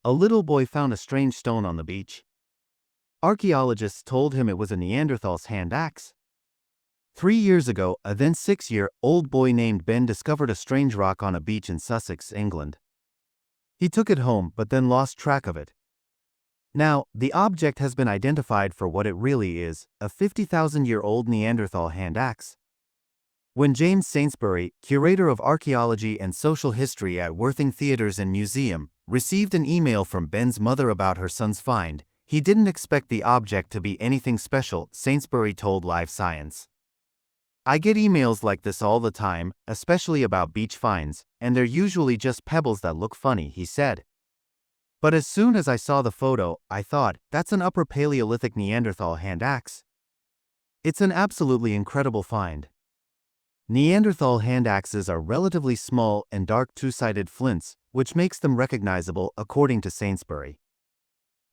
a little boy found a strange stone on the beach. Archaeologists told him it was a Neanderthal's hand axe. 3 years ago, a then 6-year-old boy named Ben discovered a strange rock on a beach in Sussex, England. He took it home but then lost track of it. Now, the object has been identified for what it really is, a 50,000-year-old Neanderthal hand axe. When James Sainsbury, curator of archaeology and social history at Worthing Theatres and Museum, received an email from Ben's mother about her son's find, he didn't expect the object to be anything special, Sainsbury told Live Science. "I get emails like this all the time, especially about beach finds, and they're usually just pebbles that look funny," he said. "But as soon as I saw the photo, I thought, that's an Upper Paleolithic Neanderthal hand axe. It's an absolutely incredible find." Neanderthal hand axes are relatively small and dark two-sided flints, which makes them recognizable, according to Sainsbury.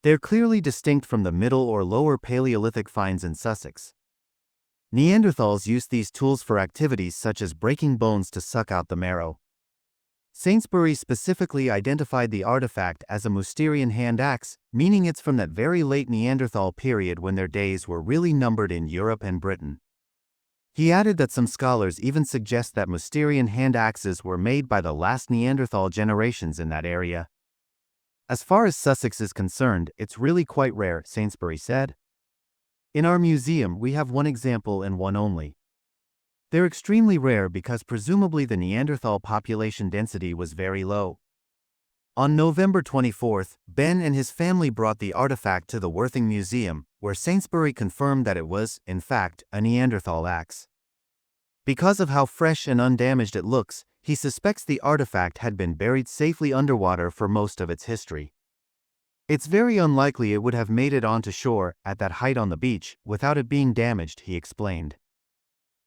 They're clearly distinct from the Middle or Lower Paleolithic finds in Sussex. Neanderthals used these tools for activities such as breaking bones to suck out the marrow. Sainsbury specifically identified the artifact as a Mousterian hand axe, meaning it's from that very late Neanderthal period when their days were really numbered in Europe and Britain. He added that some scholars even suggest that Mousterian hand axes were made by the last Neanderthal generations in that area. "As far as Sussex is concerned, it's really quite rare," Sainsbury said. "In our museum, we have one example and one only. They're extremely rare because presumably the Neanderthal population density was very low." On November 24, Ben and his family brought the artifact to the Worthing Museum, where Sainsbury confirmed that it was, in fact, a Neanderthal axe. Because of how fresh and undamaged it looks, he suspects the artifact had been buried safely underwater for most of its history. "It's very unlikely it would have made it onto shore, at that height on the beach, without it being damaged," he explained.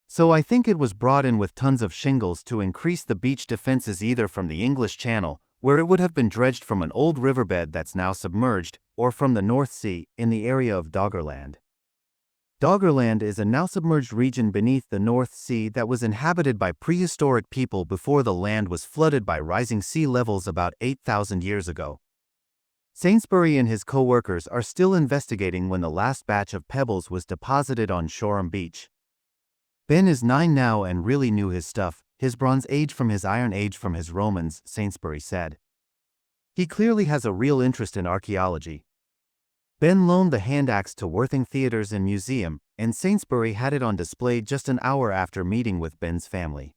"So I think it was brought in with tons of shingles to increase the beach defenses either from the English Channel, where it would have been dredged from an old riverbed that's now submerged, or from the North Sea, in the area of Doggerland." Doggerland is a now submerged region beneath the North Sea that was inhabited by prehistoric people before the land was flooded by rising sea levels about 8,000 years ago. Sainsbury and his co-workers are still investigating when the last batch of pebbles was deposited on Shoreham Beach. "Ben is 9 now and really knew his stuff, his Bronze Age from his Iron Age from his Romans," Sainsbury said. "He clearly has a real interest in archaeology." Ben loaned the hand axe to Worthing Theatres and Museum, and Sainsbury had it on display just an hour after meeting with Ben's family.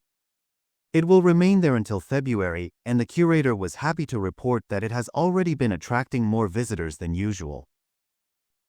It will remain there until February, and the curator was happy to report that it has already been attracting more visitors than usual.